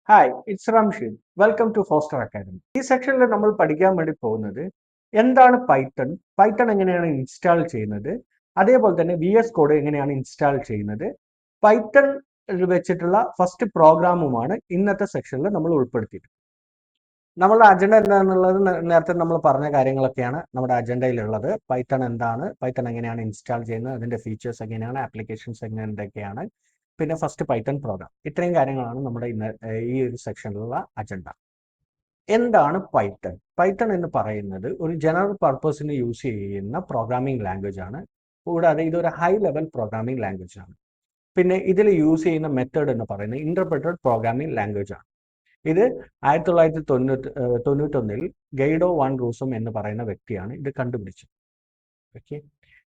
Hi it's Ramsheed welcome to Foster Academy. ഈ സെക്ഷനിൽ നമ്മൾ പഠിക്കാൻ വേണ്ടി പോകുന്നത് എന്താണ് പൈത്തൺ, പൈത്തൺ എങ്ങനെയാണ് ഇൻസ്റ്റാൾ ചെയ്യുന്നത്, അതേപോലെ തന്നെ VS കോഡ് എങ്ങനെയാണ് ഇൻസ്റ്റാൾ ചെയ്യുന്നത്, പൈത്തൺ വെച്ചിട്ടുള്ള ഫസ്റ്റ് പ്രോഗ്രാമുമാണ് ഇന്നത്തെ സെക്ഷനിൽ നമ്മൾ ഉൾപ്പെടുത്തിയിട്ടുള്ളത്. നമ്മളുടെ അജണ്ട എന്താണെന്നുള്ളത് നേരത്തെ നമ്മൾ പറഞ്ഞ കാര്യങ്ങളൊക്കെയാണ് നമ്മുടെ അജണ്ടയിലുള്ളത്. പൈത്തൺ എന്താണ്, പൈത്തൺ എങ്ങനെയാണ് ഇൻസ്റ്റാൾ ചെയ്യുന്നത്, അതിന്റെ ഫീച്ചേഴ്സ് എങ്ങനെയാണ്, ആപ്ലിക്കേഷൻസ് എന്തൊക്കെയാണ്, പിന്നെ ഫസ്റ്റ് പൈത്തൺ പ്രോഗ്രാം. ഇത്രയും കാര്യങ്ങളാണ് നമ്മുടെ ഈ ഒരു സെക്ഷനിലുള്ള അജണ്ട. എന്താണ് പൈത്തൺ? പൈത്തൺ എന്ന് പറയുന്നത് ഒരു ജനറൽ പർപ്പസിന് യൂസ് ചെയ്യുന്ന പ്രോഗ്രാമിംഗ് ലാംഗ്വേജ് ആണ്. കൂടാതെ ഇതൊരു ഹൈ ലെവൽ പ്രോഗ്രാമിംഗ് ലാംഗ്വേജ് ആണ്. പിന്നെ ഇതിൽ യൂസ് ചെയ്യുന്ന മെത്തേഡ് എന്ന് പറയുന്നത് ഇന്റർപ്രറ്റഡ് പ്രോഗ്രാമിംഗ് ലാംഗ്വേജ് ആണ്. ഇത് 1991 ഗൈഡോ വാൻ റൂസം എന്ന് പറയുന്ന വ്യക്തിയാണ് ഇത് കണ്ടുപിടിച്ചത്. ഓക്കെ,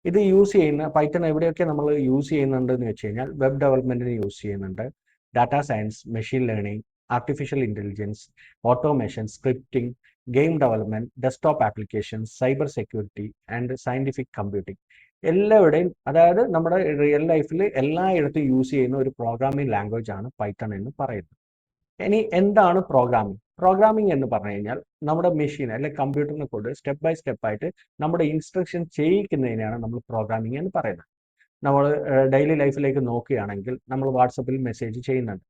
ഇത് യൂസ് ചെയ്യുന്ന പൈത്തൺ എവിടെയൊക്കെ നമ്മൾ യൂസ് ചെയ്യുന്നുണ്ട് എന്ന് വെച്ച് കഴിഞ്ഞാൽ വെബ് ഡെവലപ്മെന്റിന് യൂസ് ചെയ്യുന്നുണ്ട്, data science, machine learning, artificial intelligence, automation, scripting, game development, desktop applications, cyber security and scientific computing എല്ലാവരുടെയും, അതായത് നമ്മുടെ റിയൽ ലൈഫിൽ എല്ലായിടത്തും യൂസ് ചെയ്യുന്ന ഒരു പ്രോഗ്രാമിംഗ് ലാംഗ്വേജ് ആണ് പൈത്തൺ എന്ന് പറയുന്നത്. ഇനി എന്താണ് പ്രോഗ്രാമിംഗ്? പ്രോഗ്രാമിംഗ് എന്ന് പറഞ്ഞു കഴിഞ്ഞാൽ നമ്മുടെ മെഷീൻ അല്ലെങ്കിൽ കമ്പ്യൂട്ടറിനെ കൊണ്ട് സ്റ്റെപ്പ് ബൈ സ്റ്റെപ്പ് ആയിട്ട് നമ്മുടെ ഇൻസ്ട്രക്ഷൻ ചെയ്യിക്കുന്നതിനാണ് നമ്മൾ പ്രോഗ്രാമിംഗ് എന്ന് പറയുന്നത്. നമ്മൾ ഡെയിലി ലൈഫിലേക്ക് നോക്കുകയാണെങ്കിൽ നമ്മൾ വാട്സപ്പിൽ മെസ്സേജ് ചെയ്യുന്നുണ്ട്,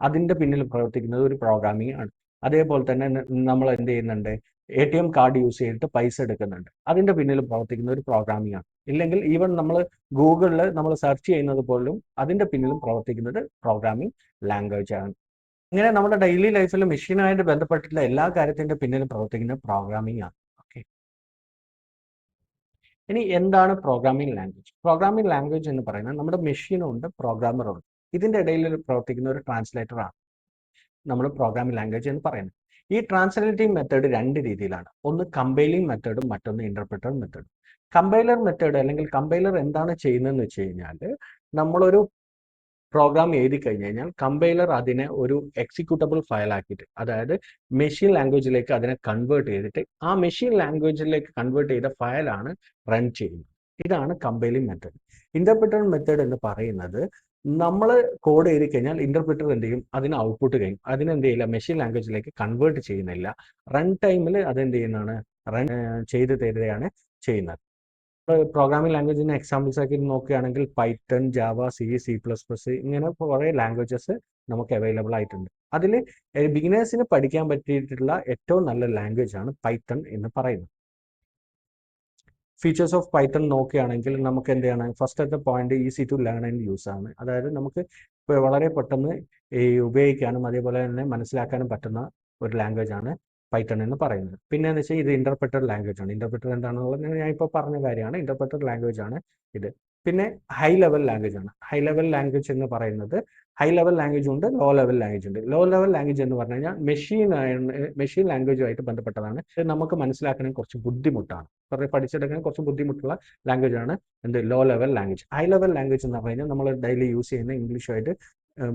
അതിന്റെ പിന്നിൽ പ്രവർത്തിക്കുന്നത് ഒരു പ്രോഗ്രാമിംഗ് ആണ്. അതേപോലെ തന്നെ നമ്മൾ എന്ത് ചെയ്യുന്നുണ്ട്, ATM കാർഡ് യൂസ് ചെയ്തിട്ട് പൈസ എടുക്കുന്നുണ്ട്, അതിന്റെ പിന്നിൽ പ്രവർത്തിക്കുന്ന ഒരു പ്രോഗ്രാമിംഗ് ആണ്. ഇല്ലെങ്കിൽ ഈവൻ നമ്മൾ ഗൂഗിളിൽ നമ്മൾ സെർച്ച് ചെയ്യുന്നത് പോലും അതിന്റെ പിന്നിലും പ്രവർത്തിക്കുന്നത് പ്രോഗ്രാമിംഗ് ലാംഗ്വേജ് ആണ്. ഇങ്ങനെ നമ്മുടെ ഡെയിലി ലൈഫിൽ മെഷീനായിട്ട് ബന്ധപ്പെട്ടിട്ടുള്ള എല്ലാ കാര്യത്തിന്റെ പിന്നിലും പ്രവർത്തിക്കുന്ന പ്രോഗ്രാമിംഗ് ആണ്. ഓക്കെ, ഇനി എന്താണ് പ്രോഗ്രാമിംഗ് ലാംഗ്വേജ്? പ്രോഗ്രാമിംഗ് ലാംഗ്വേജ് എന്ന് പറയുന്നത് നമ്മുടെ മെഷീനും ഉണ്ട്, പ്രോഗ്രാമറും ഉണ്ട്. ഇതിന്റെ ഇടയിൽ പ്രവർത്തിക്കുന്ന ഒരു ട്രാൻസ്ലേറ്റർ ആണ് നമ്മൾ പ്രോഗ്രാമിംഗ് ലാംഗ്വേജ് എന്ന് പറയുന്നത്. ഈ ട്രാൻസ്ലേറ്റിംഗ് മെത്തേഡ് രണ്ട് രീതിയിലാണ്. ഒന്ന് കമ്പൈലിംഗ് മെത്തേഡും മറ്റൊന്ന് ഇന്റർപ്രിറ്റർ മെത്തേഡും. കമ്പൈലർ മെത്തേഡ് അല്ലെങ്കിൽ കമ്പൈലർ എന്താണ് ചെയ്യുന്നതെന്ന് വെച്ച് കഴിഞ്ഞാൽ, നമ്മളൊരു പ്രോഗ്രാം എഴുതി കഴിഞ്ഞ് കഴിഞ്ഞാൽ കമ്പൈലർ അതിനെ ഒരു എക്സിക്യൂട്ടബിൾ ഫയൽ ആക്കിയിട്ട്, അതായത് മെഷീൻ ലാംഗ്വേജിലേക്ക് അതിനെ കൺവേർട്ട് ചെയ്തിട്ട് ആ മെഷീൻ ലാംഗ്വേജിലേക്ക് കൺവേർട്ട് ചെയ്ത ഫയലാണ് റൺ ചെയ്യുന്നത്. ഇതാണ് കമ്പൈലിംഗ് മെത്തേഡ്. ഇന്റർപ്രിറ്റർ മെത്തേഡ് എന്ന് പറയുന്നത്, നമ്മൾ കോഡ് എഴുതി കഴിഞ്ഞാൽ ഇന്റർപ്രിറ്റർ എന്ത് ചെയ്യും, അതിന് ഔട്ട്പുട്ട് കഴിയും, അതിനെന്ത് ചെയ്യില്ല, മെഷീൻ ലാംഗ്വേജിലേക്ക് കൺവേർട്ട് ചെയ്യുന്നില്ല, റൺ ടൈമിൽ അതെന്ത് ചെയ്യുന്നതാണ്, റൺ ചെയ്ത് തരികയാണ് ചെയ്യുന്നത്. പ്രോഗ്രാമിംഗ് ലാംഗ്വേജിന് എക്സാമ്പിൾസ് ആക്കി നോക്കുകയാണെങ്കിൽ പൈത്തൺ, ജാവ, C++, ഇങ്ങനെ കുറേ ലാംഗ്വേജസ് നമുക്ക് അവൈലബിൾ ആയിട്ടുണ്ട്. അതിൽ ബിഗിനേഴ്സിന് പഠിക്കാൻ പറ്റിയിട്ടുള്ള ഏറ്റവും നല്ല ലാംഗ്വേജ് ആണ് പൈത്തൺ എന്ന് പറയുന്നത്. ഫീച്ചേഴ്സ് ഓഫ് പൈത്തൺ നോക്കുകയാണെങ്കിൽ നമുക്ക് എന്താണ്, ഫസ്റ്റത്തെ point easy to learn and use ആണ്. അതായത് നമുക്ക് വളരെ പെട്ടെന്ന് ഉപയോഗിക്കാനും അതേപോലെ തന്നെ മനസ്സിലാക്കാനും പറ്റുന്ന ഒരു ലാംഗ്വേജ് ആണ് പൈത്തൺ എന്ന് പറയുന്നത്. പിന്നെ എന്ന് വെച്ചാൽ ഇത് ഇന്റർപ്രറ്റഡ് ലാംഗ്വേജ് ആണ്. ഇന്റർപ്രറ്റർ എന്താണെന്നുള്ളത് ഞാൻ ഇപ്പോൾ പറഞ്ഞ കാര്യമാണ്, ഇന്റർപ്രറ്റഡ് ലാംഗ്വേജ് ആണ് ഇത്. പിന്നെ ഹൈ ലെവൽ ലാംഗ്വേജ് ആണ്. ഹൈ ലെവൽ ലാംഗ്വേജ് എന്ന് പറയുന്നത് ഹൈ ലെവൽ ലാംഗ്വേജ് ഉണ്ട്, ലോ ലെവൽ ലാംഗ്വേജ് ഉണ്ട്. ലോ ലെവൽ ലാംഗ്വേജ് എന്ന് പറഞ്ഞു കഴിഞ്ഞാൽ മെഷീൻ ലാംഗ്വേജുമായിട്ട് ബന്ധപ്പെട്ടതാണ്. ഇത് നമുക്ക് മനസ്സിലാക്കാൻ കുറച്ച് ബുദ്ധിമുട്ടാണ്, കുറേ പഠിച്ചെടുക്കാൻ കുറച്ച് ബുദ്ധിമുട്ടുള്ള ലാംഗ്വേജ് ആണ് എന്ത്, low level language. High level language എന്ന് പറഞ്ഞു കഴിഞ്ഞാൽ നമ്മൾ ഡെയിലി യൂസ് ചെയ്യുന്ന ഇംഗ്ലീഷുമായിട്ട്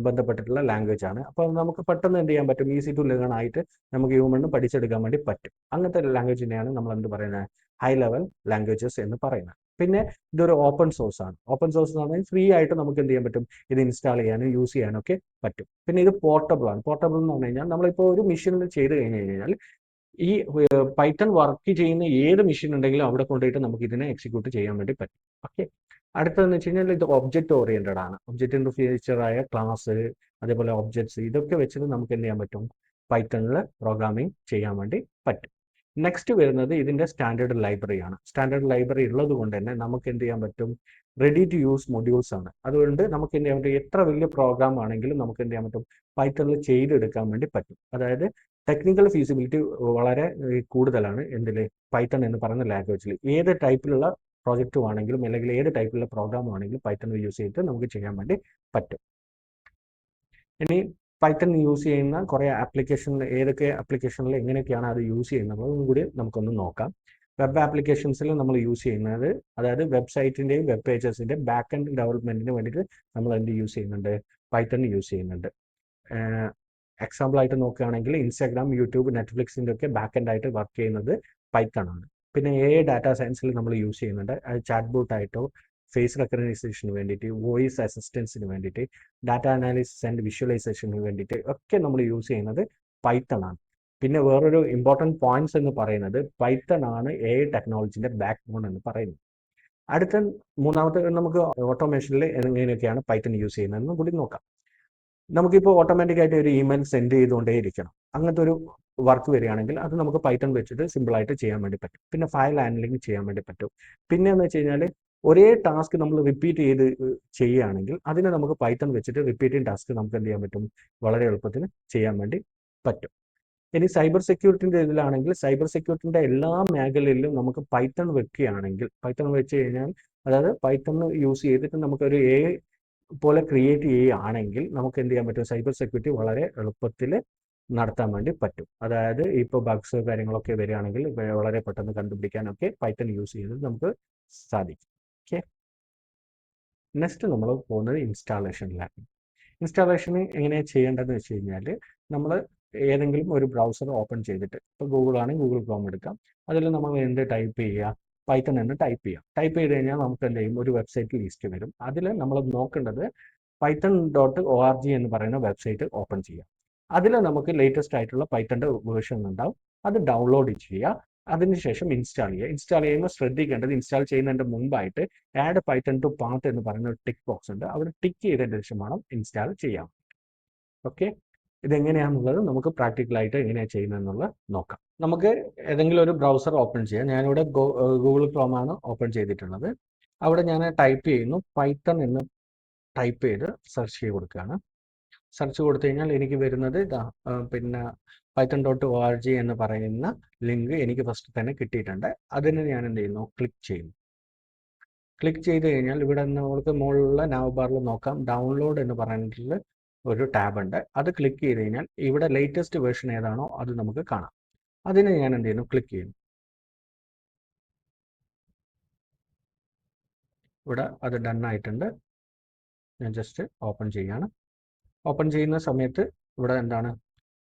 ബന്ധപ്പെട്ടിട്ടുള്ള ലാംഗ്വേജ് ആണ്. അപ്പോൾ നമുക്ക് പെട്ടെന്ന് എന്ത് ചെയ്യാൻ പറ്റും, ഈസി ടു ലേൺ ആയിട്ട് നമുക്ക് ഹ്യൂമണിന് പഠിച്ചെടുക്കാൻ വേണ്ടി പറ്റും. അങ്ങനത്തെ ലാംഗ്വേജിനെയാണ് നമ്മൾ എന്ത് പറയുന്നത്, ഹൈ ലെവൽ ലാംഗ്വേജസ് എന്ന് പറയുന്നത്. പിന്നെ ഇതൊരു ഓപ്പൺ സോഴ്സ് ആണ്. ഓപ്പൺ സോഴ്സ് എന്ന് പറഞ്ഞാൽ ഫ്രീ ആയിട്ട് നമുക്ക് എന്ത് ചെയ്യാൻ പറ്റും, ഇത് ഇൻസ്റ്റാൾ ചെയ്യാനും യൂസ് ചെയ്യാനും ഒക്കെ പറ്റും. പിന്നെ ഇത് പോർട്ടബിൾ ആണ്. പോർട്ടബിൾ എന്ന് പറഞ്ഞു കഴിഞ്ഞാൽ നമ്മളിപ്പോൾ ഒരു മെഷീനിൽ ചെയ്ത് കഴിഞ്ഞ് കഴിഞ്ഞാൽ ഈ പൈത്തൺ വർക്ക് ചെയ്യുന്ന ഏത് മെഷീൻ ഉണ്ടെങ്കിലും അവിടെ കൊണ്ടുപോയിട്ട് നമുക്ക് ഇതിനെ എക്സിക്യൂട്ട് ചെയ്യാൻ വേണ്ടി പറ്റും. ഓക്കെ, അടുത്തതെന്ന് വെച്ച് കഴിഞ്ഞാൽ ഇത് ഒബ്ജക്റ്റ് ഓറിയന്റഡ് ആണ്. ഒബ്ജക്റ്റിന്റെ ഫീച്ചറായ ക്ലാസ്, അതേപോലെ ഒബ്ജക്ട്സ്, ഇതൊക്കെ വെച്ചിട്ട് നമുക്ക് എന്ത് ചെയ്യാൻ പറ്റും, പൈത്തണിൽ പ്രോഗ്രാമിംഗ് ചെയ്യാൻ വേണ്ടി പറ്റും. നെക്സ്റ്റ് വരുന്നത് ഇതിന്റെ സ്റ്റാൻഡേർഡ് ലൈബ്രറി ആണ്. സ്റ്റാൻഡേർഡ് ലൈബ്രറി ഉള്ളത് കൊണ്ട് തന്നെ നമുക്ക് എന്ത് ചെയ്യാൻ പറ്റും, റെഡി ടു യൂസ് മൊഡ്യൂൾസ് ആണ്. അതുകൊണ്ട് നമുക്ക് എന്ത് ചെയ്യാൻ പറ്റും, എത്ര വലിയ പ്രോഗ്രാം ആണെങ്കിലും നമുക്ക് എന്ത് ചെയ്യാൻ പറ്റും, പൈത്തണിൽ ചെയ്തെടുക്കാൻ വേണ്ടി പറ്റും. അതായത് ടെക്നിക്കൽ ഫീസിബിലിറ്റി വളരെ കൂടുതലാണ് എന്തിൽ, പൈത്തൺ എന്ന് പറയുന്ന ലാംഗ്വേജിൽ. ഏത് ടൈപ്പിലുള്ള പ്രോജക്റ്റ് ആണെങ്കിലും അല്ലെങ്കിൽ ഏത് ടൈപ്പിലുള്ള പ്രോഗ്രാം ആണെങ്കിലും പൈത്തൺ യൂസ് ചെയ്തിട്ട് നമുക്ക് ചെയ്യാൻ വേണ്ടി പറ്റും. ഇനി പൈത്തൺ യൂസ് ചെയ്യുന്ന കുറേ ആപ്ലിക്കേഷനിൽ, ഏതൊക്കെ ആപ്ലിക്കേഷനിൽ എങ്ങനെയൊക്കെയാണ് അത് യൂസ് ചെയ്യുന്നത് കൂടി നമുക്കൊന്ന് നോക്കാം. വെബ് ആപ്ലിക്കേഷൻസിൽ നമ്മൾ യൂസ് ചെയ്യുന്നത്, അതായത് വെബ്സൈറ്റിൻ്റെയും വെബ് പേജസിൻ്റെ ബാക്ക് എൻഡ് ഡെവലപ്മെൻറ്റിന് വേണ്ടിയിട്ട് നമ്മൾ എന്ത് യൂസ് ചെയ്യുന്നുണ്ട്, പൈത്തൺ യൂസ് ചെയ്യുന്നുണ്ട്. എക്സാമ്പിൾ ആയിട്ട് നോക്കുകയാണെങ്കിൽ ഇൻസ്റ്റാഗ്രാം, യൂട്യൂബ്, നെറ്റ്ഫ്ലിക്സിൻ്റെ ഒക്കെ ബാക്ക് എൻഡ് ആയിട്ട് വർക്ക് ചെയ്യുന്നത് പൈത്തൺ ആണ്. പിന്നെ ഡാറ്റാ സയൻസിൽ നമ്മൾ യൂസ് ചെയ്യുന്നുണ്ട്. അത് ചാറ്റ് ബോട്ട് ആയിട്ടോ ഫേസ് റെക്കഗ്നൈസേഷന് വേണ്ടിയിട്ട്, വോയിസ് അസിസ്റ്റൻസിന് വേണ്ടിയിട്ട്, ഡാറ്റ അനാലിസിസ് ആൻഡ് വിഷ്വലൈസേഷന് വേണ്ടിയിട്ട് ഒക്കെ നമ്മൾ യൂസ് ചെയ്യുന്നത് പൈത്തൺ ആണ്. പിന്നെ വേറൊരു ഇമ്പോർട്ടൻറ്റ് പോയിന്റ്സ് എന്ന് പറയുന്നത് പൈത്തൺ ആണ് AI ടെക്നോളജിൻ്റെ ബാക്ക് ബോൺ എന്ന് പറയുന്നത്. അടുത്ത മൂന്നാമത്തെ നമുക്ക് ഓട്ടോമേഷനിൽ എങ്ങനെയൊക്കെയാണ് പൈത്തൺ യൂസ് ചെയ്യുന്നതെന്ന് കൂടി നോക്കാം. നമുക്കിപ്പോൾ ഓട്ടോമാറ്റിക്കായിട്ട് ഒരു ഇമെയിൽ സെൻഡ് ചെയ്തുകൊണ്ടേ ഇരിക്കണം. അങ്ങനത്തെ ഒരു വർക്ക് വരികയാണെങ്കിൽ അത് നമുക്ക് പൈത്തൺ വെച്ചിട്ട് സിമ്പിളായിട്ട് ചെയ്യാൻ വേണ്ടി പറ്റും. പിന്നെ ഫയൽ ഹാൻഡ്ലിംഗ് ചെയ്യാൻ വേണ്ടി പറ്റും. പിന്നെ എന്ന് വെച്ച് കഴിഞ്ഞാൽ ഒരേ ടാസ്ക് നമ്മൾ റിപ്പീറ്റ് ചെയ്ത് ചെയ്യുകയാണെങ്കിൽ അതിനെ നമുക്ക് പൈത്തൺ വെച്ചിട്ട് റിപ്പീറ്റിംഗ് ടാസ്ക് നമുക്ക് എന്ത് ചെയ്യാൻ പറ്റും, വളരെ എളുപ്പത്തിൽ ചെയ്യാൻ വേണ്ടി പറ്റും. ഇനി സൈബർ സെക്യൂരിറ്റിൻ്റെ ഇതിലാണെങ്കിൽ സൈബർ സെക്യൂരിറ്റിൻ്റെ എല്ലാ മേഖലയിലും നമുക്ക് പൈത്തൺ വെക്കുകയാണെങ്കിൽ, പൈത്തൺ വെച്ച് കഴിഞ്ഞാൽ അതായത് പൈത്തൺ യൂസ് ചെയ്തിട്ട് നമുക്കൊരു AI പോലെ ക്രിയേറ്റ് ചെയ്യുകയാണെങ്കിൽ നമുക്ക് എന്ത് ചെയ്യാൻ പറ്റും, സൈബർ സെക്യൂരിറ്റി വളരെ എളുപ്പത്തിൽ നടത്താൻ വേണ്ടി പറ്റും. അതായത് ഇപ്പോൾ ബഗ്സ് കാര്യങ്ങളൊക്കെ വരികയാണെങ്കിൽ വളരെ പെട്ടെന്ന് കണ്ടുപിടിക്കാനൊക്കെ പൈത്തൺ യൂസ് ചെയ്ത് നമുക്ക് സാധിക്കും. ഓക്കെ, നെക്സ്റ്റ് നമ്മൾ പോകുന്നത് ഇൻസ്റ്റാളേഷനിലാണ്. ഇൻസ്റ്റാളേഷന് എങ്ങനെയാണ് ചെയ്യേണ്ടതെന്ന് വെച്ച് കഴിഞ്ഞാൽ നമ്മൾ ഏതെങ്കിലും ഒരു ബ്രൗസർ ഓപ്പൺ ചെയ്തിട്ട്, ഇപ്പോൾ ഗൂഗിൾ ആണെങ്കിൽ ഗൂഗിൾ ക്രോം എടുക്കാം. അതിൽ നമ്മൾ എന്ത് ടൈപ്പ് ചെയ്യുക, പൈത്തൺ എന്ന് ടൈപ്പ് ചെയ്യാം. ടൈപ്പ് ചെയ്ത് കഴിഞ്ഞാൽ നമുക്ക് എന്ത് ചെയ്യും, ഒരു വെബ്സൈറ്റ് ലിസ്റ്റ് വരും. അതിൽ നമ്മൾ നോക്കേണ്ടത് python.org എന്ന് പറയുന്ന വെബ്സൈറ്റ് ഓപ്പൺ ചെയ്യാം. അതിൽ നമുക്ക് ലേറ്റസ്റ്റ് ആയിട്ടുള്ള പൈത്തൻ്റെ വേർഷൻ ഉണ്ടാവും. അത് ഡൗൺലോഡ് ചെയ്യുക. അതിനുശേഷം ഇൻസ്റ്റാൾ ചെയ്യുക. ഇൻസ്റ്റാൾ ചെയ്യുമ്പോൾ ശ്രദ്ധിക്കേണ്ടത്, ഇൻസ്റ്റാൾ ചെയ്യുന്നതിൻ്റെ മുമ്പായിട്ട് ആഡ് പൈത്തൺ ടു പാത്ത് എന്ന് പറയുന്ന ഒരു ടിക്ക് ബോക്സ് ഉണ്ട്. അവിടെ ടിക്ക് ചെയ്തതിന് ശേഷം വേണം ഇൻസ്റ്റാൾ ചെയ്യാം. ഓക്കെ, ഇതെങ്ങനെയാണെന്നുള്ളത് നമുക്ക് പ്രാക്ടിക്കലായിട്ട് എങ്ങനെയാണ് ചെയ്യുന്നതെന്നുള്ളത് നോക്കാം. നമുക്ക് ഏതെങ്കിലും ഒരു ബ്രൗസർ ഓപ്പൺ ചെയ്യാം. ഞാനിവിടെ ഗൂഗിൾ ക്രോമാണ് ഓപ്പൺ ചെയ്തിട്ടുള്ളത്. അവിടെ ഞാൻ ടൈപ്പ് ചെയ്യുന്നു, പൈത്തൺ എന്ന് ടൈപ്പ് ചെയ്ത് സെർച്ച് ചെയ്ത് കൊടുക്കുകയാണ്. സെർച്ച് കൊടുത്തു കഴിഞ്ഞാൽ എനിക്ക് വരുന്നത് പിന്നെ python.org എന്ന് പറയുന്ന ലിങ്ക് എനിക്ക് ഫസ്റ്റ് തന്നെ കിട്ടിയിട്ടുണ്ട്. അതിന് ഞാൻ എന്ത് ചെയ്യുന്നു, ക്ലിക്ക് ചെയ്യുന്നു. ക്ലിക്ക് ചെയ്ത് കഴിഞ്ഞാൽ ഇവിടെ നമുക്ക് മുകളിലുള്ള നാവ് ബാറിൽ നോക്കാം, ഡൗൺലോഡ് എന്ന് പറഞ്ഞിട്ടുള്ള ഒരു ടാബ് ഉണ്ട്. അത് ക്ലിക്ക് ചെയ്ത് കഴിഞ്ഞാൽ ഇവിടെ ലേറ്റസ്റ്റ് വേർഷൻ ഏതാണോ അത് നമുക്ക് കാണാം. അതിന് ഞാൻ എന്ത് ചെയ്യുന്നു, ക്ലിക്ക് ചെയ്യുന്നു. ഇവിടെ അത് ഡൺ ആയിട്ടുണ്ട്. ഞാൻ ജസ്റ്റ് ഓപ്പൺ ചെയ്യാണ്. ഓപ്പൺ ചെയ്യുന്ന സമയത്ത് ഇവിടെ എന്താണ്,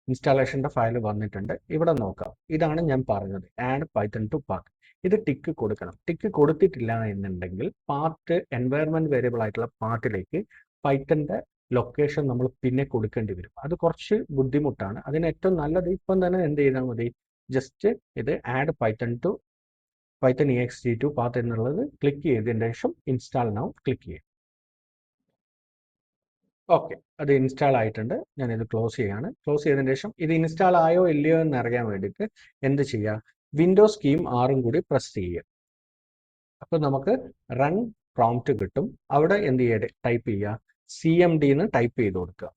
ഇൻസ്റ്റാളേഷൻ്റെ ഫയൽ വന്നിട്ടുണ്ട്. ഇവിടെ നോക്കാം, ഇതാണ് ഞാൻ പറഞ്ഞത് ആഡ് പൈത്തൺ ടു പാത്ത്. ഇത് ടിക്ക് കൊടുക്കണം. ടിക്ക് കൊടുത്തിട്ടില്ല എന്നുണ്ടെങ്കിൽ പാർട്ട് എൻവയറമെൻറ്റ് വേരിയബിൾ ആയിട്ടുള്ള പാർട്ടിലേക്ക് പൈത്തൻ്റെ ലൊക്കേഷൻ നമ്മൾ പിന്നെ കൊടുക്കേണ്ടി വരും. അത് കുറച്ച് ബുദ്ധിമുട്ടാണ്. അതിന് ഏറ്റവും നല്ലത് ഇപ്പം തന്നെ എന്ത് ചെയ്താൽ മതി, ജസ്റ്റ് ഇത് ആഡ് പൈത്തൺ ext2 പാത്ത് എന്നുള്ളത് ക്ലിക്ക് ചെയ്തതിന് ശേഷം ഇൻസ്റ്റാൾ നൗ ക്ലിക്ക് ചെയ്യും. ഓക്കെ, അത് ഇൻസ്റ്റാൾ ആയിട്ടുണ്ട്. ഞാനിത് ക്ലോസ് ചെയ്യാണ്. ക്ലോസ് ചെയ്തതിന് ശേഷം ഇത് ഇൻസ്റ്റാൾ ആയോ ഇല്ലയോ എന്ന് അറിയാൻ വേണ്ടിയിട്ട് എന്ത് ചെയ്യുക, വിൻഡോസ് കീയും 6 കൂടി പ്രസ് ചെയ്യുക. അപ്പോൾ നമുക്ക് റൺ പ്രോംപ്റ്റ് കിട്ടും. അവിടെ എന്ത് ചെയ്യുക, ടൈപ്പ് ചെയ്യുക CMD എന്ന് ടൈപ്പ് ചെയ്ത് കൊടുക്കുക.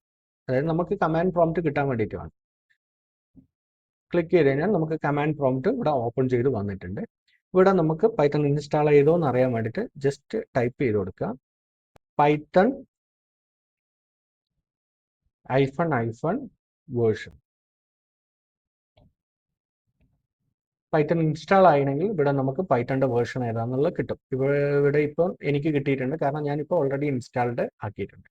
അതായത് നമുക്ക് കമാൻഡ് പ്രോംപ്റ്റ് കിട്ടാൻ വേണ്ടിയിട്ടാണ്. ക്ലിക്ക് ചെയ്ത് കഴിഞ്ഞാൽ നമുക്ക് കമാൻഡ് പ്രോംപ്റ്റ് ഇവിടെ ഓപ്പൺ ചെയ്ത് വന്നിട്ടുണ്ട്. ഇവിടെ നമുക്ക് പൈത്തൺ ഇൻസ്റ്റാൾ ചെയ്തോ എന്ന് അറിയാൻ വേണ്ടിയിട്ട് ജസ്റ്റ് ടൈപ്പ് ചെയ്ത് കൊടുക്കുക, പൈത്തൺ -version. പൈത്തൺ ഇൻസ്റ്റാൾ ആയെങ്കിൽ ഇവിടെ നമുക്ക് പൈത്തണിൻ്റെ വേർഷൻ ഏതാണെന്നുള്ളത് കിട്ടും. ഇവിടെ ഇപ്പം എനിക്ക് കിട്ടിയിട്ടുണ്ട്, കാരണം ഞാനിപ്പോൾ ഓൾറെഡി ഇൻസ്റ്റാൾഡ് ആക്കിയിട്ടുണ്ട്.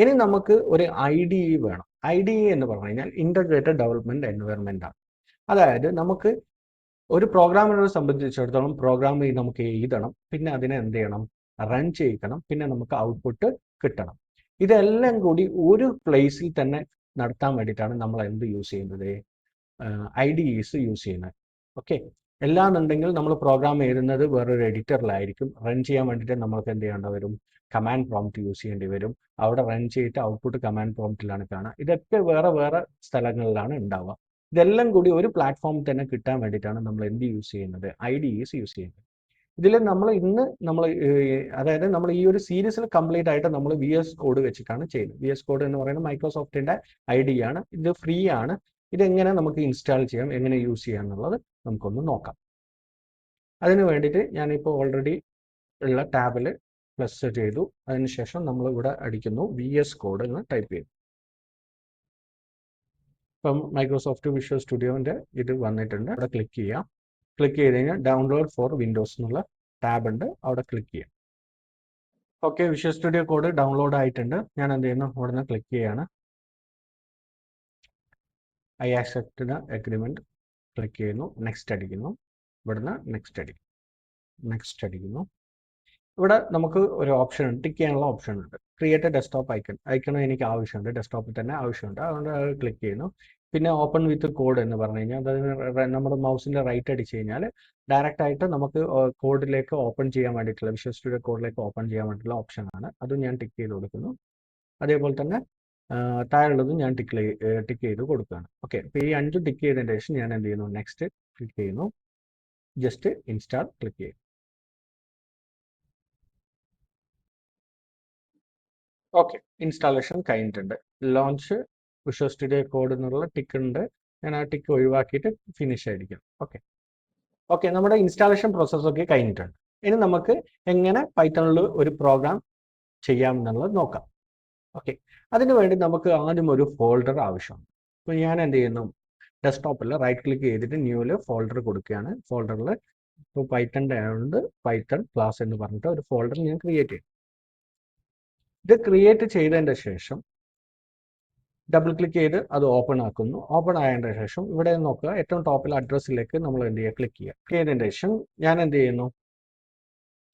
ഇനി നമുക്ക് ഒരു IDE വേണം. IDE എന്ന് പറഞ്ഞു കഴിഞ്ഞാൽ ഇൻ്റഗ്രേറ്റഡ് ഡെവലപ്മെൻറ്റ് എൻവയറമെൻ്റ് ആണ്. അതായത് നമുക്ക് ഒരു പ്രോഗ്രാമിനെ സംബന്ധിച്ചിടത്തോളം പ്രോഗ്രാം നമുക്ക് എഴുതണം, പിന്നെ അതിനെ എന്ത് ചെയ്യണം, റൺ ചെയ്യിക്കണം, പിന്നെ നമുക്ക് ഔട്ട്പുട്ട് കിട്ടണം. ഇതെല്ലാം കൂടി ഒരു പ്ലേസിൽ തന്നെ നടത്താൻ വേണ്ടിയിട്ടാണ് നമ്മൾ എന്ത് യൂസ് ചെയ്യുന്നത്, IDEs യൂസ് ചെയ്യുന്നത്. ഓക്കെ, എല്ലാന്നുണ്ടെങ്കിൽ നമ്മൾ പ്രോഗ്രാം എഴുതുന്നത് വേറൊരു എഡിറ്ററിലായിരിക്കും. റൺ ചെയ്യാൻ വേണ്ടിയിട്ട് നമ്മൾക്ക് എന്ത് ചെയ്യേണ്ടി വരും, കമാൻഡ് പ്രോംപ്റ്റ് യൂസ് ചെയ്യേണ്ടി വരും. അവിടെ റൺ ചെയ്തിട്ട് ഔട്ട്പുട്ട് കമാൻഡ് പ്രോംപ്റ്റിലാണ് കാണുക. ഇതൊക്കെ വേറെ വേറെ സ്ഥലങ്ങളിലാണ് ഉണ്ടാവുക. ഇതെല്ലാം കൂടി ഒരു പ്ലാറ്റ്ഫോമിൽ തന്നെ കിട്ടാൻ വേണ്ടിയിട്ടാണ് നമ്മൾ എന്ത് യൂസ് ചെയ്യുന്നത്, IDEs യൂസ് ചെയ്യുന്നത്. ഇതിൽ നമ്മൾ അതായത് നമ്മൾ ഈ ഒരു സീരീസിൽ കംപ്ലീറ്റ് ആയിട്ട് നമ്മൾ VS കോഡ് വെച്ചിട്ടാണ് ചെയ്യുന്നത്. VS കോഡ് എന്ന് പറയുന്നത് മൈക്രോസോഫ്റ്റിൻ്റെ IDE ആണ്. ഇത് ഫ്രീ ആണ്. ഇതെങ്ങനെ നമുക്ക് ഇൻസ്റ്റാൾ ചെയ്യാം, എങ്ങനെ യൂസ് ചെയ്യാം എന്നുള്ളത് നമുക്കൊന്ന് നോക്കാം. അതിന് വേണ്ടിയിട്ട് ഞാനിപ്പോൾ ഓൾറെഡി ഉള്ള ടാബിൽ പ്ലസ് ചെയ്തു. അതിനുശേഷം നമ്മൾ ഇവിടെ അടിക്കുന്നു VS കോഡ് എന്ന് ടൈപ്പ് ചെയ്തു. ഇപ്പം മൈക്രോസോഫ്റ്റ് വിഷ്വൽ സ്റ്റുഡിയോൻ്റെ ഇത് വന്നിട്ടുണ്ട്. അവിടെ ക്ലിക്ക് ചെയ്യാം. ക്ലിക്ക് ചെയ്ത് കഴിഞ്ഞാൽ ഡൗൺലോഡ് ഫോർ വിൻഡോസ് എന്നുള്ള ടാബ് ഉണ്ട്, അവിടെ ക്ലിക്ക് ചെയ്യാം. Okay, visual studio code download ആയിട്ടുണ്ട്. ഞാൻ എന്ത് ചെയ്യുന്നു, അവിടെ നിന്ന് ക്ലിക്ക് ചെയ്യാണ്. I accept the agreement click ചെയ്യുന്നു. നെക്സ്റ്റ് അടിക്കുന്നു. ഇവിടുന്ന് നെക്സ്റ്റ് അടിക്കുന്നു. ഇവിടെ നമുക്ക് ഒരു ഓപ്ഷൻ ഉണ്ട്, ടിക്ക് ചെയ്യാനുള്ള ഓപ്ഷൻ ഉണ്ട്. ക്രിയേറ്റ് എ ഡെസ്ക്ടോപ്പ് ഐക്കൺ എനിക്ക് ആവശ്യമുണ്ട്, ഡെസ്ക്ടോപ്പിൽ തന്നെ ആവശ്യമുണ്ട്, അതുകൊണ്ട് അത് ക്ലിക്ക് ചെയ്യുന്നു. പിന്നെ ഓപ്പൺ വിത്ത് കോഡ് എന്ന് പറഞ്ഞു കഴിഞ്ഞാൽ അതായത് നമ്മുടെ മൗസിൻ്റെ റൈറ്റ് അടിച്ച് കഴിഞ്ഞാൽ ഡയറക്റ്റ് ആയിട്ട് നമുക്ക് കോഡിലേക്ക് ഓപ്പൺ ചെയ്യാൻ വേണ്ടിയിട്ടുള്ള വിഷ്വൽ സ്റ്റുഡിയോ കോഡിലേക്ക് ഓപ്പൺ ചെയ്യാൻ വേണ്ടിയിട്ടുള്ള ഓപ്ഷനാണ്. അതും ഞാൻ ടിക്ക് ചെയ്ത് കൊടുക്കുന്നു. അതേപോലെ തന്നെ താഴെയുള്ളതും ഞാൻ ടിക്ക് ചെയ്ത് കൊടുക്കുകയാണ്. ഓക്കെ, അപ്പോൾ ഈ 5 ടിക്ക് ചെയ്തതിന് ശേഷം ഞാൻ എന്ത് ചെയ്യുന്നു, നെക്സ്റ്റ് ക്ലിക്ക് ചെയ്യുന്നു, ജസ്റ്റ് ഇൻസ്റ്റാൾ ക്ലിക്ക് ചെയ്യും. ഓക്കെ, ഇൻസ്റ്റാളേഷൻ കഴിഞ്ഞിട്ടുണ്ട്. ലോഞ്ച് വിഷ്വൽ സ്റ്റുഡിയോ കോഡ് എന്നുള്ള ടിക്ക് ഉണ്ട്, ഞാൻ ആ ടിക്ക് ഒഴിവാക്കിയിട്ട് ഫിനിഷ് ആയിരിക്കും. ഓക്കെ, നമ്മുടെ ഇൻസ്റ്റാളേഷൻ പ്രോസസ്സൊക്കെ കഴിഞ്ഞിട്ടുണ്ട്. ഇനി നമുക്ക് എങ്ങനെ പൈത്തണിൽ ഒരു പ്രോഗ്രാം ചെയ്യാമെന്നുള്ളത് നോക്കാം. ഓക്കെ, അതിനു വേണ്ടി നമുക്ക് ആദ്യം ഒരു ഫോൾഡർ ആവശ്യമാണ്. അപ്പോൾ ഞാൻ എന്ത് ചെയ്യുന്നു, ഡെസ്ക്ടോപ്പിൽ റൈറ്റ് ക്ലിക്ക് ചെയ്തിട്ട് ന്യൂവിൽ ഫോൾഡർ കൊടുക്കുകയാണ്. ഫോൾഡറിൽ ഇപ്പോൾ പൈത്തണിൻ്റെ ആയതുകൊണ്ട് പൈത്തൺ ക്ലാസ് എന്ന് പറഞ്ഞിട്ട് ഒരു ഫോൾഡർ ഞാൻ ക്രിയേറ്റ് ചെയ്യും. ഇത് ക്രിയേറ്റ് ചെയ്തതിൻ്റെ ശേഷം ഡബിൾ ക്ലിക്ക് ചെയ്ത് അത് ഓപ്പൺ ആക്കുന്നു. ഓപ്പൺ ആയതിൻ്റെ ശേഷം ഇവിടെ നോക്കുക, ഏറ്റവും ടോപ്പിൽ അഡ്രസ്സിലേക്ക് നമ്മൾ എന്ത് ചെയ്യുക, ക്ലിക്ക് ചെയ്യുക. ക്ലിക്ക് ചെയ്തതിൻ്റെ ശേഷം ഞാൻ എന്ത് ചെയ്യുന്നു,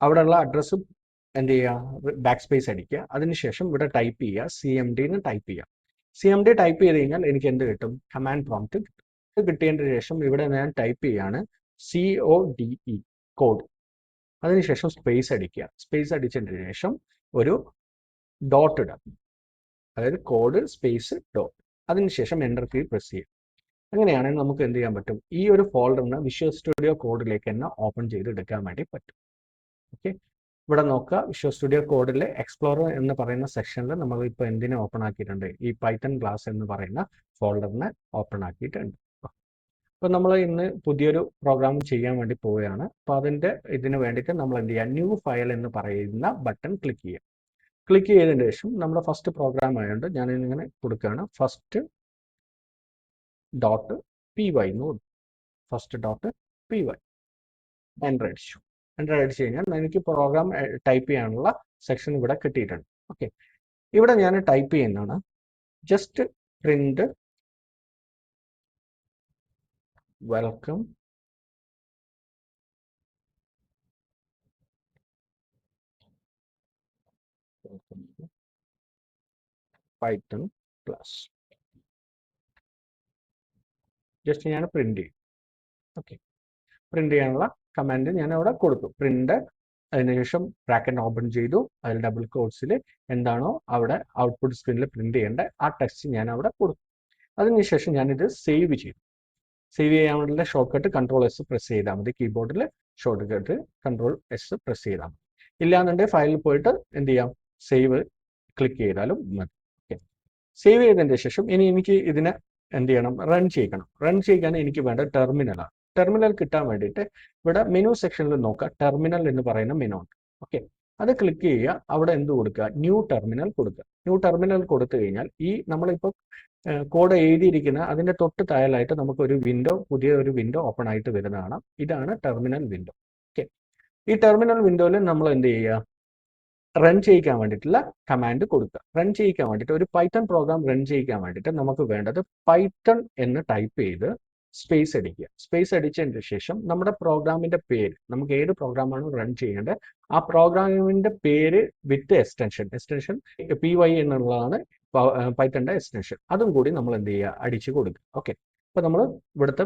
അവിടെയുള്ള അഡ്രസ്സ് എന്ത് ചെയ്യുക, ബാക്ക് സ്പേസ് അടിക്കുക. അതിനുശേഷം ഇവിടെ ടൈപ്പ് ചെയ്യുക, CMD എന്ന് ടൈപ്പ് ചെയ്യുക. CMD ടൈപ്പ് ചെയ്ത് കഴിഞ്ഞാൽ എനിക്ക് എന്ത് കിട്ടും, കമാൻഡ് പ്രോംപ്റ്റ് കിട്ടും. ഇത് കിട്ടിയതിന് ശേഷം ഇവിടെ ഞാൻ ടൈപ്പ് ചെയ്യാണ് CODE കോഡ്. അതിനുശേഷം സ്പേസ് അടിക്കുക. സ്പേസ് അടിച്ചതിന് ശേഷം ഒരു ഡോട്ട് ഇടാം, അതായത് കോഡ് സ്പേസ് ഡോട്ട്. അതിനുശേഷം എൻ്റർ കീ പ്രസ് ചെയ്യുക. അങ്ങനെയാണെങ്കിൽ നമുക്ക് എന്ത് ചെയ്യാൻ പറ്റും, ഈ ഒരു ഫോൾഡറിന് വിഷ്വൽ സ്റ്റുഡിയോ കോഡിലേക്ക് തന്നെ ഓപ്പൺ ചെയ്ത് എടുക്കാൻ വേണ്ടി പറ്റും. ഓക്കെ, ഇവിടെ നോക്കുക, വിഷ്വൽ സ്റ്റുഡിയോ കോഡിലെ എക്സ്പ്ലോറർ എന്ന് പറയുന്ന സെക്ഷനിൽ നമ്മൾ ഇപ്പോൾ എന്തിനെ ഓപ്പൺ ആക്കിയിട്ടുണ്ട്, ഈ പൈത്തൺ ക്ലാസ് എന്ന് പറയുന്ന ഫോൾഡറിനെ ഓപ്പൺ ആക്കിയിട്ടുണ്ട്. അപ്പോൾ നമ്മൾ ഇന്ന് പുതിയൊരു പ്രോഗ്രാം ചെയ്യാൻ വേണ്ടി പോവുകയാണ്. അപ്പോൾ അതിൻ്റെ ഇതിന് വേണ്ടിയിട്ട് നമ്മൾ എന്ത് ചെയ്യുക, ന്യൂ ഫയൽ എന്ന് പറയുന്ന ബട്ടൺ ക്ലിക്ക് ചെയ്യുക. ക്ലിക്ക് ചെയ്തതിന് ശേഷം നമ്മുടെ ഫസ്റ്റ് പ്രോഗ്രാം ആയതുകൊണ്ട് ഞാൻ ഇങ്ങനെ കൊടുക്കുകയാണ്, ഫസ്റ്റ് ഡോട്ട് PY എന്ന് കൊടുക്കും. ഫസ്റ്റ് ഡോട്ട് PY എൻ്റർ അടിച്ചു. എൻ്റർ അടിച്ചു കഴിഞ്ഞാൽ എനിക്ക് പ്രോഗ്രാം ടൈപ്പ് ചെയ്യാനുള്ള സെക്ഷൻ ഇവിടെ കിട്ടിയിട്ടുണ്ട്. ഓക്കെ, ഇവിടെ ഞാൻ ടൈപ്പ് ചെയ്യുന്നതാണ് just print welcome Python class. Just ഞാൻ പ്രിന്റ് ചെയ്യും. ഓക്കെ, പ്രിന്റ് ചെയ്യാനുള്ള കമാൻഡ് ഞാൻ അവിടെ കൊടുത്തു, പ്രിന്റ്. അതിനുശേഷം ബ്രാക്കറ്റ് ഓപ്പൺ ചെയ്തു, അതിൽ ഡബിൾ കോട്ട്സിൽ എന്താണോ അവിടെ ഔട്ട്പുട്ട് സ്ക്രീനിൽ പ്രിന്റ് ചെയ്യേണ്ട ആ ടെക്സ്റ്റ് ഞാൻ അവിടെ കൊടുത്തു. അതിനുശേഷം ഞാനിത് സേവ് ചെയ്തു. സേവ് ചെയ്യാൻ വേണ്ടിയുള്ള ഷോർട്ട് കട്ട് Ctrl+S പ്രസ് ചെയ്താൽ മതി. കീബോർഡിൽ ഷോർട്ട് കട്ട് Ctrl+S പ്രസ് ചെയ്താൽ മതി. ഇല്ലാന്നുണ്ടെങ്കിൽ ഫയലിൽ പോയിട്ട് എന്ത് ചെയ്യാം, സേവ് ക്ലിക്ക് ചെയ്താലും മതി. ഓക്കെ, സേവ് ചെയ്തതിന് ശേഷം ഇനി എനിക്ക് ഇതിനെ എന്ത് ചെയ്യണം, റൺ ചെയ്യിക്കണം. റൺ ചെയ്യാൻ എനിക്ക് വേണ്ട ടെർമിനലാണ്. ടെർമിനൽ കിട്ടാൻ വേണ്ടിയിട്ട് ഇവിടെ മെനു സെക്ഷനിൽ നോക്കുക, ടെർമിനൽ എന്ന് പറയുന്ന മെനു ഉണ്ട്. ഓക്കെ, അത് ക്ലിക്ക് ചെയ്യുക. അവിടെ എന്ത് കൊടുക്കുക, ന്യൂ ടെർമിനൽ കൊടുക്കുക. ന്യൂ ടെർമിനൽ കൊടുത്തു കഴിഞ്ഞാൽ ഈ നമ്മളിപ്പോൾ കോഡ് എഴുതിയിരിക്കുന്ന അതിൻ്റെ തൊട്ട് താഴെയായിട്ട് നമുക്കൊരു വിൻഡോ, പുതിയ ഒരു വിൻഡോ ഓപ്പൺ ആയിട്ട് വരുന്നതാണ്. ഇതാണ് ടെർമിനൽ വിൻഡോ. ഓക്കെ, ഈ ടെർമിനൽ വിൻഡോയിൽ നമ്മൾ എന്ത് ചെയ്യുക, റൺ ചെയ്യിക്കാൻ വേണ്ടിയിട്ടുള്ള കമാൻഡ് കൊടുക്കുക. റൺ ചെയ്യിക്കാൻ വേണ്ടിയിട്ട് ഒരു പൈത്തൺ പ്രോഗ്രാം റൺ ചെയ്യിക്കാൻ വേണ്ടിയിട്ട് നമുക്ക് വേണ്ടത് പൈത്തൺ എന്ന് ടൈപ്പ് ചെയ്ത് സ്പേസ് അടിക്കുക. സ്പേസ് അടിച്ചതിന് ശേഷം നമ്മുടെ പ്രോഗ്രാമിൻ്റെ പേര്, നമുക്ക് ഏത് പ്രോഗ്രാമാണ് റൺ ചെയ്യേണ്ടത് ആ പ്രോഗ്രാമിൻ്റെ പേര് വിത്ത് എക്സ്റ്റൻഷൻ PY എന്നുള്ളതാണ് പൈത്തണിൻ്റെ എക്സ്റ്റൻഷൻ. അതും കൂടി നമ്മൾ എന്ത് ചെയ്യുക, അടിച്ച് കൊടുക്കുക. ഓക്കെ, അപ്പോൾ നമ്മൾ ഇവിടുത്തെ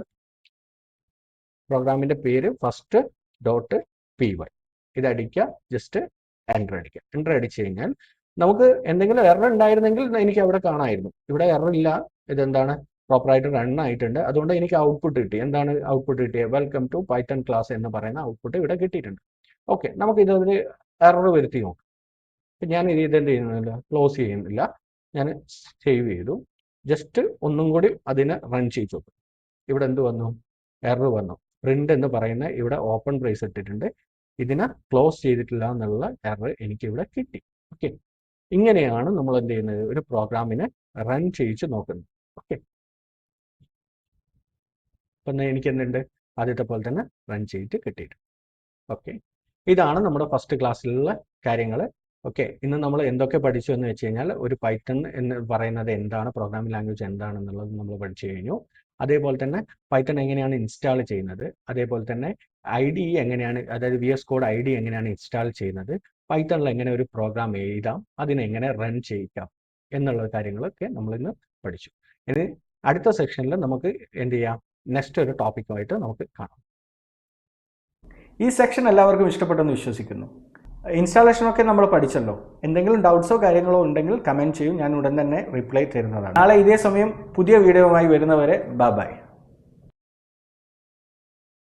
പ്രോഗ്രാമിൻ്റെ പേര് ഫസ്റ്റ് ഡോട്ട് PY ഇതടിക്കുക, ജസ്റ്റ് എൻ്റർ അടിക്കുക. എൻ്റർ അടിച്ചു കഴിഞ്ഞാൽ നമുക്ക് എന്തെങ്കിലും എറർ ഉണ്ടായിരുന്നെങ്കിൽ എനിക്ക് അവിടെ കാണാമായിരുന്നു. ഇവിടെ എറർ ഇല്ല, ഇതെന്താണ് പ്രോപ്പറായിട്ട് റൺ ആയിട്ടുണ്ട്. അതുകൊണ്ട് എനിക്ക് ഔട്ട്പുട്ട് കിട്ടി. എന്താണ് ഔട്ട്പുട്ട് കിട്ടിയത്, വെൽക്കം ടു പൈത്തൺ ക്ലാസ് എന്ന് പറയുന്ന ഔട്ട്പുട്ട് ഇവിടെ കിട്ടിയിട്ടുണ്ട്. ഓക്കെ, നമുക്ക് ഇതൊരു എറർ വരുത്തി നോക്കാം. അപ്പം ഞാൻ ഇത് എന്ത് ചെയ്യുന്നില്ല, ക്ലോസ് ചെയ്യുന്നില്ല, ഞാൻ സേവ് ചെയ്തു. ജസ്റ്റ് ഒന്നും കൂടി അതിനെ റൺ ചെയ്തു നോക്കും. ഇവിടെ എന്ത് വന്നു, എറർ വന്നു. പ്രിന്റ് എന്ന് പറയുന്ന ഇവിടെ ഓപ്പൺ ബ്രേസ് ഇട്ടിട്ടുണ്ട്, ഇതിനെ ക്ലോസ് ചെയ്തിട്ടില്ല എന്നുള്ള എറർ എനിക്ക് ഇവിടെ കിട്ടി. ഓക്കെ, ഇങ്ങനെയാണ് നമ്മൾ എന്ത് ചെയ്യുന്നത്, ഒരു പ്രോഗ്രാമിനെ റൺ ചെയ്യിച്ച് നോക്കുന്നത്. ഓക്കെ, അപ്പം എനിക്ക് എന്തുണ്ട്, ആദ്യത്തെ പോലെ തന്നെ റൺ ചെയ്തിട്ട് കിട്ടിയിട്ടുണ്ട്. ഓക്കെ, ഇതാണ് നമ്മുടെ ഫസ്റ്റ് ക്ലാസ്സിലുള്ള കാര്യങ്ങൾ. ഓക്കെ, ഇന്ന് നമ്മൾ എന്തൊക്കെ പഠിച്ചു എന്ന് വെച്ച് കഴിഞ്ഞാൽ ഒരു പൈത്തൺ എന്ന് പറയുന്നത് എന്താണ്, പ്രോഗ്രാമിംഗ് ലാംഗ്വേജ് എന്താണെന്നുള്ളത് നമ്മൾ പഠിച്ചു കഴിഞ്ഞു. അതേപോലെ തന്നെ പൈത്തൺ എങ്ങനെയാണ് ഇൻസ്റ്റാൾ ചെയ്യുന്നത്, അതേപോലെ തന്നെ IDE എങ്ങനെയാണ്, അതായത് VS കോഡ് IDE എങ്ങനെയാണ് ഇൻസ്റ്റാൾ ചെയ്യുന്നത്, പൈത്തണിൽ എങ്ങനെ ഒരു പ്രോഗ്രാം എഴുതാം, അതിനെങ്ങനെ റൺ ചെയ്യിക്കാം എന്നുള്ള കാര്യങ്ങളൊക്കെ നമ്മളിന്ന് പഠിച്ചു. ഇനി അടുത്ത സെക്ഷനിൽ നമുക്ക് എന്ത് ചെയ്യാം, നെക്സ്റ്റ് ഒരു ടോപ്പിക്കുമായിട്ട് നമുക്ക് കാണാം. ഈ സെക്ഷൻ എല്ലാവർക്കും ഇഷ്ടപ്പെട്ടെന്ന് വിശ്വസിക്കുന്നു. ഇൻസ്റ്റാളേഷനൊക്കെ നമ്മൾ പഠിച്ചല്ലോ. എന്തെങ്കിലും ഡൗട്ട്സോ കാര്യങ്ങളോ ഉണ്ടെങ്കിൽ കമൻറ്റ് ചെയ്യും, ഞാൻ ഉടൻ തന്നെ റിപ്ലൈ തരുന്നതാണ്. നാളെ ഇതേ സമയം പുതിയ വീഡിയോയുമായി വരുന്നവരെ ബൈ.